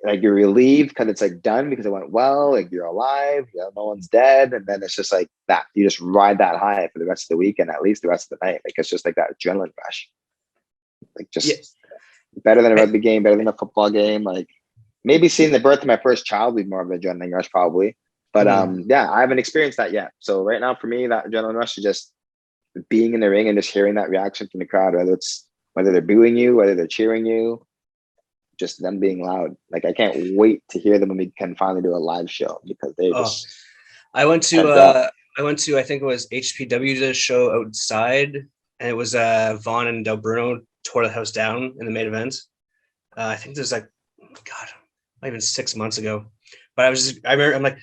like you're relieved because it's like done because it went well, like you're alive, you know, no one's dead. And then it's just like that. You just ride that high for the rest of the week and at least the rest of the night. Like it's just like that adrenaline rush. Like just better than a rugby game, better than a football game. Like maybe seeing the birth of my first child would be more of an adrenaline rush probably. But yeah, I haven't experienced that yet. So right now for me, that adrenaline rush is just being in the ring and just hearing that reaction from the crowd, whether they're booing you, whether they're cheering you, just them being loud. Like I can't wait to hear them when we can finally do a live show because they just. I went to I think it was HPW did a show outside, and it was Vaughn and Del Bruno tore the house down in the main event. I think there's like, God, not even 6 months ago. But I remember I'm like,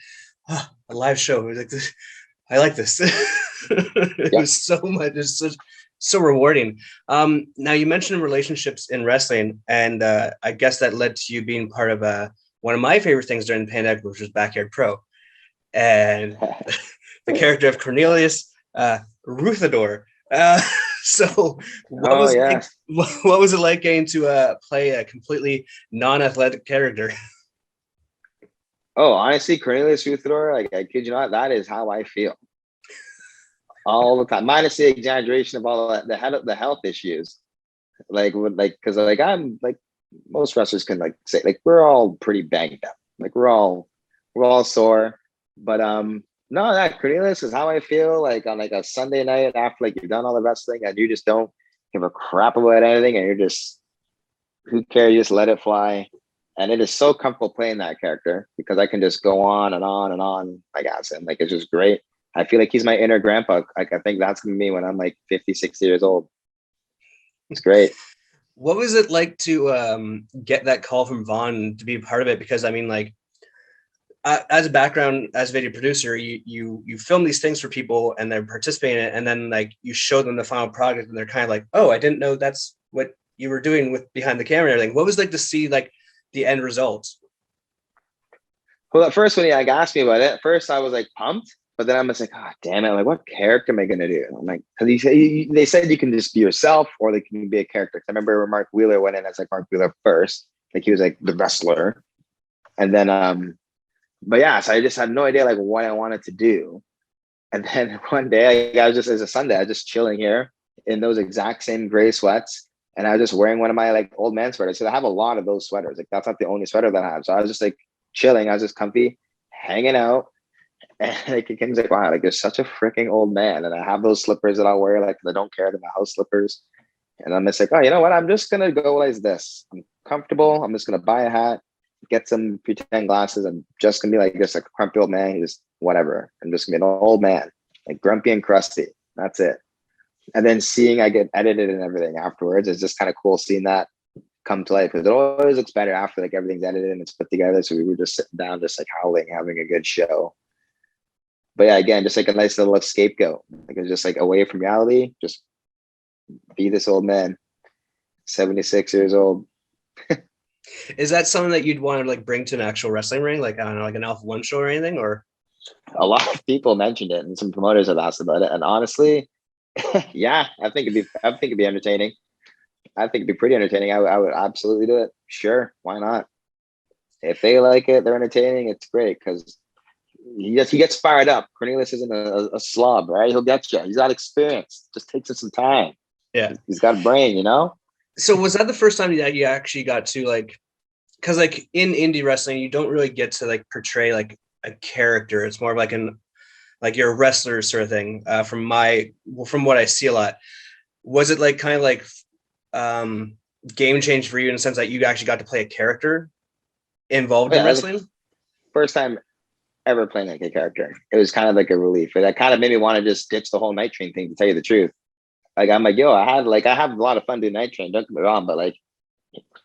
oh, a live show. It was like this, I like this. It was so much, it's so rewarding. Now you mentioned relationships in wrestling, and I guess that led to you being part of one of my favorite things during the pandemic, which was Backyard Pro. And the character of Cornelius Ruthador. So what was it like getting to play a completely non-athletic character? Oh, honestly, Cornelius Ruthador, like I kid you not, that is how I feel all the time. Minus the exaggeration of all that, the health issues, because like I'm like most wrestlers can like say like we're all pretty banged up, like we're all sore, but no, that Cornelius is how I feel like on like a Sunday night after like you've done all the wrestling and you just don't give a crap about anything and you're just who cares, you just let it fly. And it is so comfortable playing that character because I can just go on and on and on. Like I said, like it's just great. I feel like he's my inner grandpa. Like I think that's gonna be me when I'm like 50, 60 years old. It's great. What was it like to get that call from Vaughn to be part of it? Because I mean, like as a background, as a video producer, you film these things for people and they're participating in it, and then like you show them the final product and they're kind of like, oh, I didn't know that's what you were doing with behind the camera and everything. What was it like to see like the end results? Well, at first when he like asked me about it, at first I was like pumped, but then I'm just like, oh damn it, like what character am I gonna do? And I'm like, because they said you can just be yourself or they can be a character. I remember when Mark Wheeler went in as like Mark Wheeler first, like he was like the wrestler, and then but yeah, so I just had no idea like what I wanted to do. And then one day I was just, as a Sunday, I was just chilling here in those exact same gray sweats. And I was just wearing one of my like old man sweaters. So I have a lot of those sweaters. Like that's not the only sweater that I have. So I was just like chilling. I was just comfy, hanging out. And like Kim's like, wow, like you're such a freaking old man. And I have those slippers that I'll wear, like I don't care, they're my house slippers. And I'm just like, oh, you know what? I'm just gonna go like this. I'm comfortable. I'm just gonna buy a hat, get some pretend glasses. I'm just gonna be like just like a grumpy old man. Just whatever. I'm just gonna be an old man, like grumpy and crusty. That's it. And then seeing I get edited and everything afterwards is just kind of cool seeing that come to life, because it always looks better after like everything's edited and it's put together. So we were just sitting down, just like howling, having a good show. But yeah, again, just like a nice little scapegoat. Like it's just like away from reality. Just be this old man, 76 years old. Is that something that you'd want to like bring to an actual wrestling ring, like I don't know, like an Alpha One show or anything? Or A lot of people mentioned it, and some promoters have asked about it. And honestly, yeah, I think it'd be entertaining. I think it'd be pretty entertaining. I would absolutely do it. Sure, why not? If they like it, they're entertaining. It's great because he gets fired up. Cornelius isn't a slob, right? He'll get you. He's got experience. Just takes him some time. yeah. He's got a brain, you know. So was that the first time that you actually got to like, because like in indie wrestling, you don't really get to like portray like a character. It's more of like like you're a wrestler sort of thing. From what I see a lot, was it like kind of like game change for you in the sense that you actually got to play a character involved in wrestling? First time ever playing like a character. It was kind of like a relief. That kind of made me want to just ditch the whole Night Train thing, to tell you the truth. Like I'm like, yo, I have a lot of fun doing Night Train, don't get me wrong, but like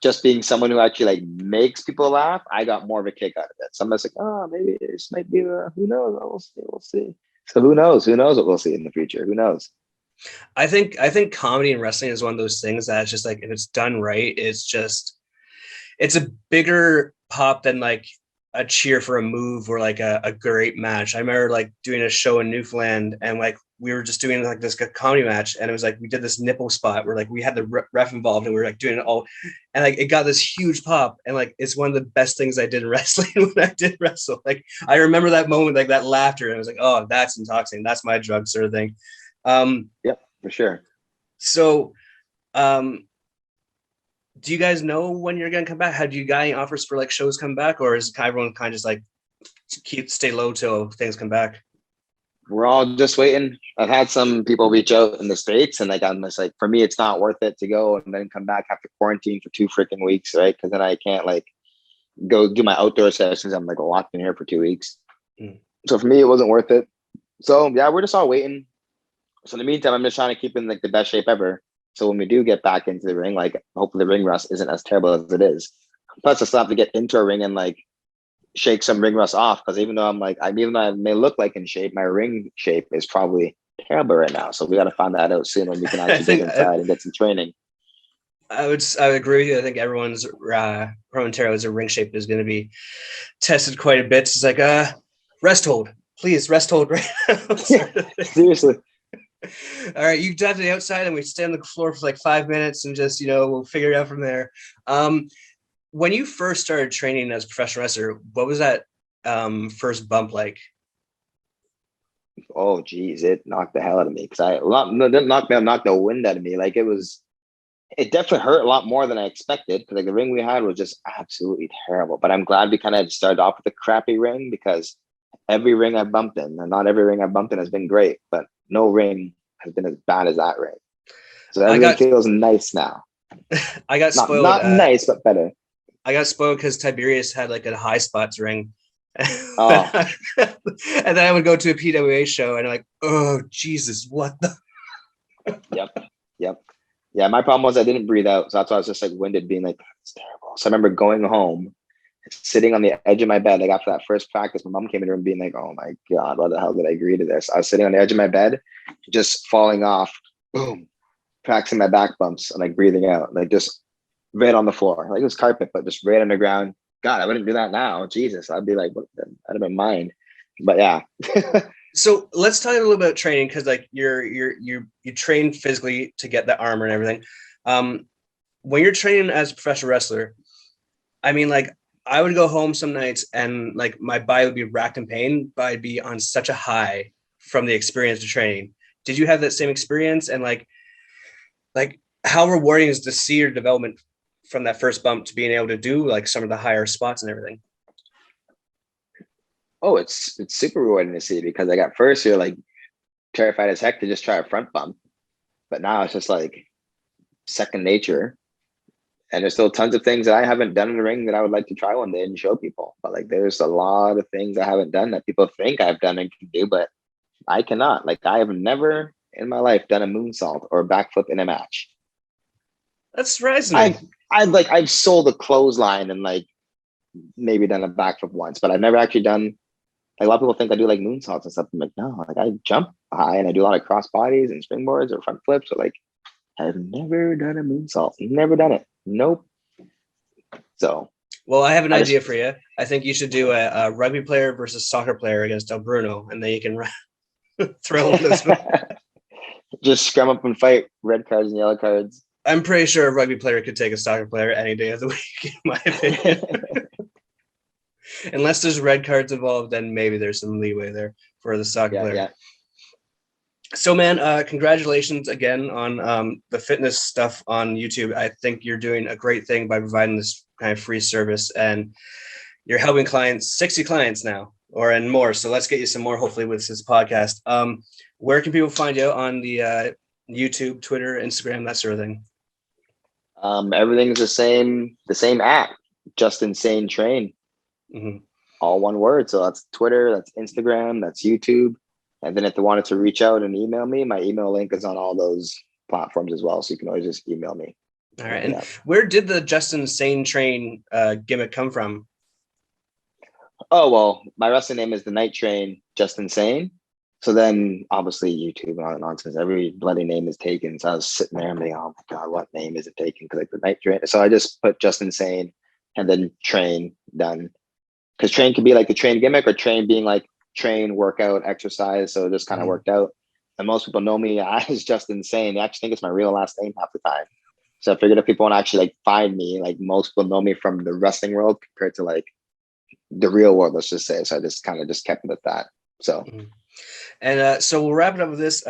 just being someone who actually like makes people laugh, I got more of a kick out of it. So I'm just like, oh, maybe this might be who knows? We'll see. So who knows what we'll see in the future? Who knows? I think comedy and wrestling is one of those things that's just like, if it's done right, it's a bigger pop than like a cheer for a move or like a great match. I remember like doing a show in Newfoundland, and like we were just doing like this comedy match, and it was like we did this nipple spot where like we had the ref involved, and we were like doing it all, and like it got this huge pop, and like it's one of the best things I did in wrestling when I did wrestle. Like I remember that moment, like that laughter, and I was like, oh, that's intoxicating, that's my drug sort of thing. Yep, for sure. So do you guys know when you're gonna come back? Have you got any offers for like shows come back, or is everyone kind of just like stay low till things come back? We're all just waiting. I've had some people reach out in the States, and like I'm just like, for me, it's not worth it to go and then come back after quarantine for 2 freaking weeks, right? Because then I can't like go do my outdoor sessions. I'm like locked in here for 2 weeks. So for me, it wasn't worth it. So yeah, we're just all waiting. So in the meantime, I'm just trying to keep in like the best shape ever. So when we do get back into the ring, like hopefully the ring rust isn't as terrible as it is. Plus, I still have to get into a ring and like shake some ring rust off, because even though even though I may look like in shape, my ring shape is probably terrible right now. So we got to find that out soon when we can actually get inside and get some training. I would agree with you. I think everyone's pro Ontario's ring shape is going to be tested quite a bit. It's like rest hold, please rest hold right now. Seriously. All right, you dive to the outside and we stay on the floor for like 5 minutes and just, we'll figure it out from there. When you first started training as a professional wrestler, what was that first bump like? Oh, geez, it knocked the hell out of me, because didn't knock the wind out of me. Like it definitely hurt a lot more than I expected, because like the ring we had was just absolutely terrible. But I'm glad we kind of started off with a crappy ring, because every ring I've bumped in, and not every ring I've bumped in has been great, but no ring has been as bad as that ring. So everything feels nice now. I got spoiled. Not nice, but better. I got spoiled because Tiberius had like a high spots ring. Oh. And then I would go to a PWA show and I'm like, oh, Jesus, what the? Yep. Yeah, my problem was I didn't breathe out. So that's why I was just like winded, being like, it's terrible. So I remember going home, sitting on the edge of my bed. Like after that first practice, my mom came in the room being like, oh my God, what the hell did I agree to this? I was sitting on the edge of my bed, just falling off, boom, practicing my back bumps and like breathing out, like just right on the floor. Like it was carpet, but just right underground. God, I wouldn't do that now. Jesus, I'd be like, what the, out of my mind. But yeah. So let's talk a little about training, because like you train physically to get the armor and everything. When you're training as a professional wrestler, I mean, like I would go home some nights and like my body would be racked in pain, but I'd be on such a high from the experience of training. Did you have that same experience? And like how rewarding is to see your development from that first bump to being able to do like some of the higher spots and everything? Oh, it's super rewarding to see, because like at first you're like terrified as heck to just try a front bump, but now it's just like second nature. And there's still tons of things that I haven't done in the ring that I would like to try one day and show people. But like, there's a lot of things I haven't done that people think I've done and can do, but I cannot. Like, I have never in my life done a moonsault or a backflip in a match. That's surprising. I've sold a clothesline and like maybe done a backflip once, but I've never actually done. Like, a lot of people think I do like moonsaults and stuff. I'm like, no, like I jump high and I do a lot of cross bodies and springboards or front flips. But like, I've never done a moonsault. Never done it. Nope. So, well, I have an idea for you. I think you should do a rugby player versus soccer player against El Bruno, and then you can throw those. Just scrum up and fight, red cards and yellow cards. I'm pretty sure a rugby player could take a soccer player any day of the week, in my opinion. Unless there's red cards involved, then maybe there's some leeway there for the soccer player. Yeah. So, man, congratulations again on the fitness stuff on YouTube. I think you're doing a great thing by providing this kind of free service, and you're helping clients, 60 clients now, and more. So let's get you some more, hopefully, with this podcast. Where can people find you on the YouTube, Twitter, Instagram, that sort of thing? Everything's the same app, JustinSaneTrain. Mm-hmm. All one word. So that's Twitter, that's Instagram, that's YouTube. And then if they wanted to reach out and email me, my email link is on all those platforms as well. So you can always just email me. All right. And where did the Justin Sane Train gimmick come from? Oh, well, my wrestling name is the Night Train, Justin Sane. So then obviously YouTube and all that nonsense, every bloody name is taken. So I was sitting there and being, oh my God, what name is it taken? Because like the Night Train. So I just put Justin Sane and then Train, done. Because Train could be like the train gimmick, or Train being like train, workout, exercise. So it just kind of worked out. And most people know me as Justin Sane. They actually think it's my real last name half the time. So I figured if people want to actually like find me, like most people know me from the wrestling world compared to like the real world, let's just say. So I just kind of just kept it at that. So. And so we'll wrap it up with this.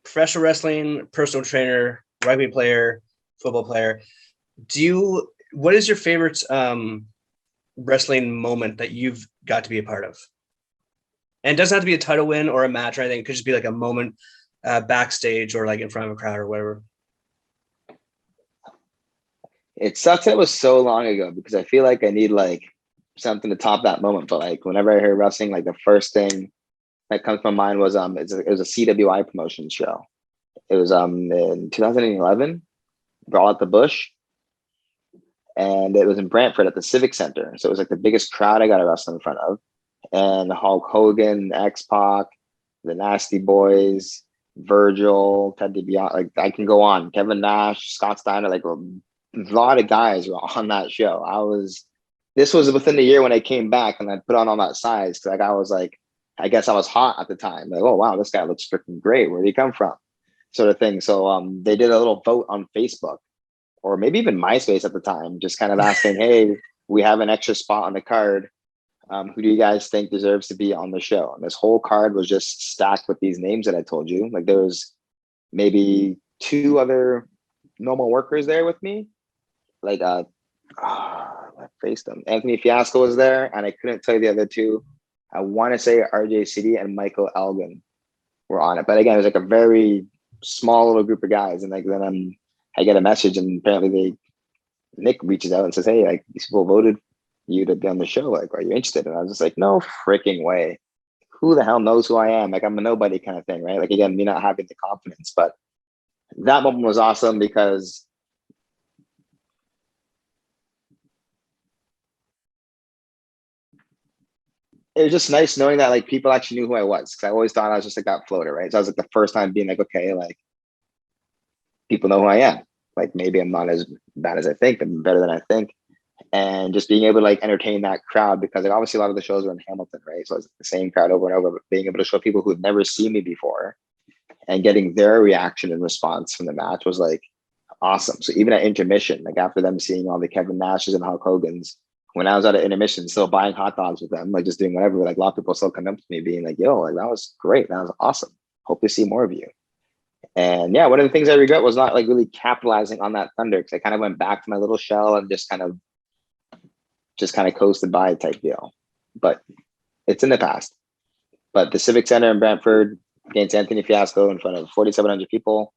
Professional wrestling, personal trainer, rugby player, football player. What is your favorite wrestling moment that you've got to be a part of? And it doesn't have to be a title win or a match or anything. It could just be like a moment backstage or like in front of a crowd or whatever. It sucks that it was so long ago, because I feel like I need like something to top that moment. But like whenever I hear wrestling, like the first thing that comes to my mind was it was a CWI promotion show. It was in 2011, Brawl at the Bush, and it was in Brantford at the Civic Center. So it was like the biggest crowd I got to wrestle in front of. And Hulk Hogan, X-Pac, the Nasty Boys, Virgil, Ted DiBiase, like I can go on. Kevin Nash, Scott Steiner, like a lot of guys were on that show. This was within the year when I came back and I put on all that size. Cause like I was like, I guess I was hot at the time. Like, oh wow, this guy looks freaking great. Where did he come from? Sort of thing. So they did a little vote on Facebook, or maybe even MySpace at the time, just kind of asking, hey, we have an extra spot on the card. Who do you guys think deserves to be on the show? And this whole card was just stacked with these names that I told you. Like there was maybe 2 other normal workers there with me. Like I faced them. Anthony Fiasco was there, and I couldn't tell you the other 2. I want to say RJ City and Michael Elgin were on it. But again, it was like a very small little group of guys. And like then I get a message, and apparently Nick reaches out and says, hey, like these people voted you to be on the show. Like, are you interested? And I was just like, no freaking way. Who the hell knows who I am? Like I'm a nobody kind of thing, right? Like again, me not having the confidence. But that moment was awesome because it was just nice knowing that like people actually knew who I was. Cause I always thought I was just like that floater, right? So I was like the first time being like, okay, like people know who I am. Like maybe I'm not as bad as I think. I'm better than I think. And just being able to like entertain that crowd, because like obviously a lot of the shows were in Hamilton, right? So it's the same crowd over and over, but being able to show people who had never seen me before and getting their reaction and response from the match was like awesome. So even at intermission, like after them seeing all the Kevin Nashes and Hulk Hogan's, when I was at an intermission, still buying hot dogs with them, like just doing whatever, like a lot of people still come up to me being like, yo, like that was great. That was awesome. Hope to see more of you. And yeah, one of the things I regret was not like really capitalizing on that thunder, because I kind of went back to my little shell and just kind of coasted by type deal. But it's in the past. But the Civic Center in Brantford against Anthony Fiasco in front of 4,700 people,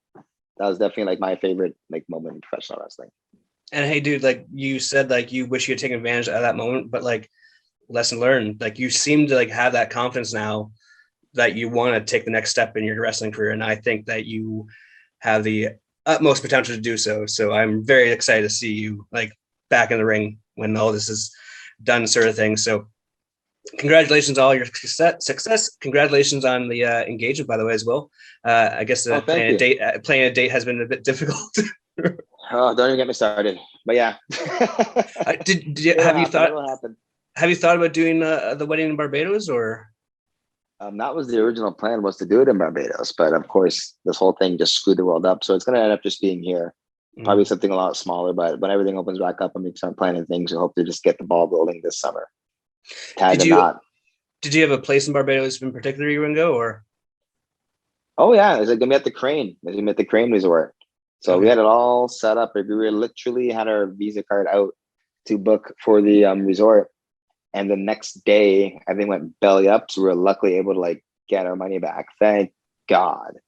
that was definitely like my favorite like moment in professional wrestling. And hey, dude, like you said, like you wish you had taken advantage of that moment, but like lesson learned, like you seem to like have that confidence now that you want to take the next step in your wrestling career. And I think that you have the utmost potential to do so. So I'm very excited to see you like back in the ring when all this is done, sort of thing. So congratulations on all your success. Congratulations on the engagement, by the way, as well. I guess playing a date has been a bit difficult. Oh, don't even get me started. But yeah. Have you thought about doing the wedding in Barbados, or? That was the original plan, was to do it in Barbados, but of course this whole thing just screwed the world up. So it's going to end up just being here, probably something a lot smaller, but when everything opens back up, I'm going to start planning things. I hope to just get the ball rolling this summer. Did you have a place in Barbados in particular you were going to go, or? Oh yeah. It's like going to be at the Crane. It's going to be at the Crane Resort. So we had it all set up. We were literally had our Visa card out to book for the resort. And the next day, everything went belly up. So we were luckily able to like get our money back. Thank God.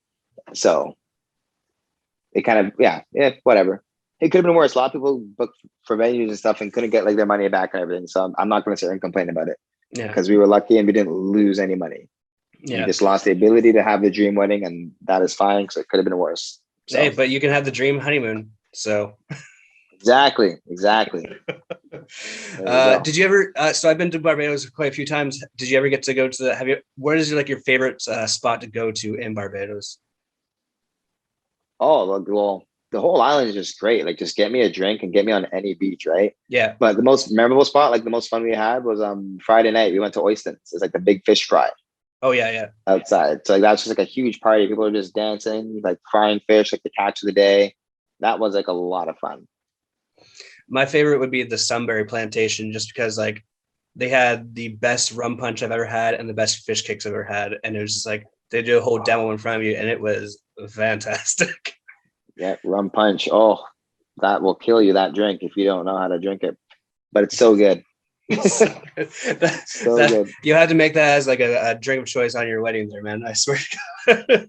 So it kind of, whatever. It could have been worse. A lot of people booked for venues and stuff and couldn't get like their money back and everything. So I'm not going to sit here and complain about it. Yeah. Because we were lucky and we didn't lose any money. Yeah. We just lost the ability to have the dream wedding, and that is fine because it could have been worse. So. Hey, but you can have the dream honeymoon. So Exactly. Did you ever? So I've been to Barbados quite a few times. Did you ever get to go to where is like your favorite spot to go to in Barbados? Oh, well, the whole island is just great. Like, just get me a drink and get me on any beach, right? Yeah. But the most memorable spot, like the most fun we had, was Friday night. We went to Oystons. It's like the big fish fry. Oh yeah. Outside. So like that's just like a huge party. People are just dancing, like frying fish, like the catch of the day. That was like a lot of fun. My favorite would be the Sunbury Plantation, just because like they had the best rum punch I've ever had and the best fish cakes I've ever had. And it was just like they did a whole demo in front of you, and it was fantastic. Yeah, rum punch. Oh, that will kill you, that drink, if you don't know how to drink it. But it's so good. Good. You had to make that as like a drink of choice on your wedding there, man. I swear to God.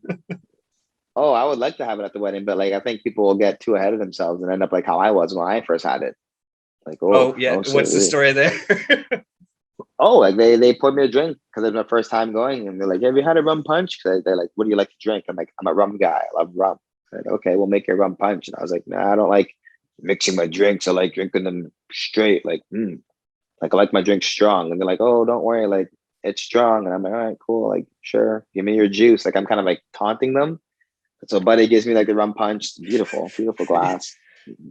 Oh, I would like to have it at the wedding, but like I think people will get too ahead of themselves and end up like how I was when I first had it. Like, what's the story there? Like they poured me a drink because it was my first time going, and they're like, "Have you had a rum punch?" Because they're like, "What do you like to drink?" I'm like, "I'm a rum guy. I love rum." Like, okay, we'll make a rum punch. And I was like, "Nah, I don't like mixing my drinks. I like drinking them straight. Like I like my drink strong." And they're like, "Oh, don't worry, like it's strong." And I'm like, "All right, cool. Like, sure, give me your juice." Like I'm kind of like taunting them. So Buddy gives me like the rum punch, beautiful glass.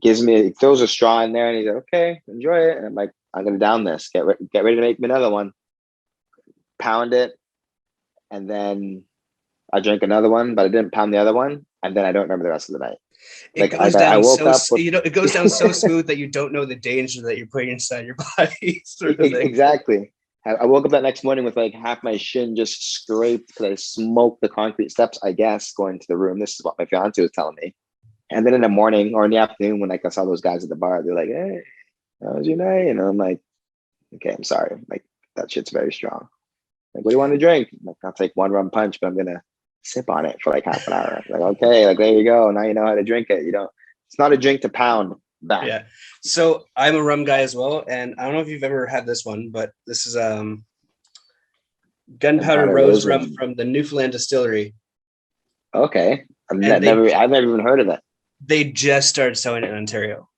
He throws a straw in there, and he's like, "Okay, enjoy it." And I'm like, "I'm gonna down this. Get ready to make me another one." Pound it, and then I drank another one, but I didn't pound the other one, and then I don't remember the rest of the night. It goes down so smooth that you don't know the danger that you're putting inside your body. Sort of thing. Exactly. I woke up that next morning with like half my shin just scraped because I smoked the concrete steps, I guess, going to the room. This is what my fiance was telling me. And then in the morning or in the afternoon, when like I saw those guys at the bar, they're like, "Hey, how was your night?" And I'm like, "Okay, I'm sorry. Like that shit's very strong. Like, what do you want to drink?" I'm like, "I'll take one rum punch, but I'm gonna sip on it for like half an hour." I'm like, okay, like there you go. Now you know how to drink it. It's not a drink to pound back. Yeah. So I'm a rum guy as well, and I don't know if you've ever had this one, but this is Gunpowder Rose Rum from the Newfoundland Distillery. Okay, I've never even heard of it. They just started selling it in Ontario,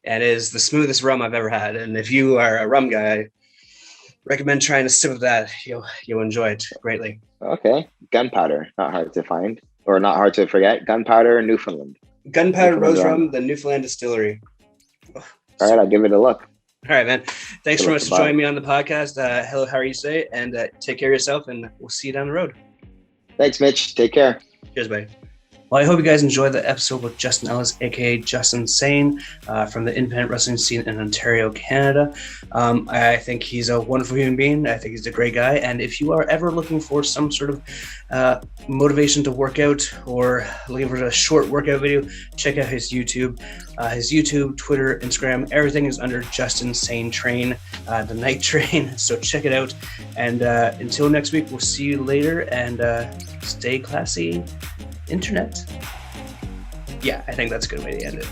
and it is the smoothest rum I've ever had. And if you are a rum guy, I recommend trying a sip of that. You'll enjoy it greatly. Okay, Gunpowder, not hard to find or not hard to forget. Gunpowder, Newfoundland. Gunpowder Rose Rum, the Newfoundland Distillery. All right, I'll give it a look. All right, man. Thanks so much for joining me on the podcast. Hello, how are you today? And take care of yourself, and we'll see you down the road. Thanks, Mitch. Take care. Cheers, buddy. Well, I hope you guys enjoyed the episode with Justin Ellis, aka Justin Sane, from the independent wrestling scene in Ontario, Canada. I think he's a wonderful human being. I think he's a great guy. And if you are ever looking for some sort of motivation to work out or looking for a short workout video, check out his YouTube. His YouTube, Twitter, Instagram, everything is under JustinSaneTrain, the night train. So check it out. And until next week, we'll see you later, and stay classy, Internet. Yeah, I think that's a good way to end it.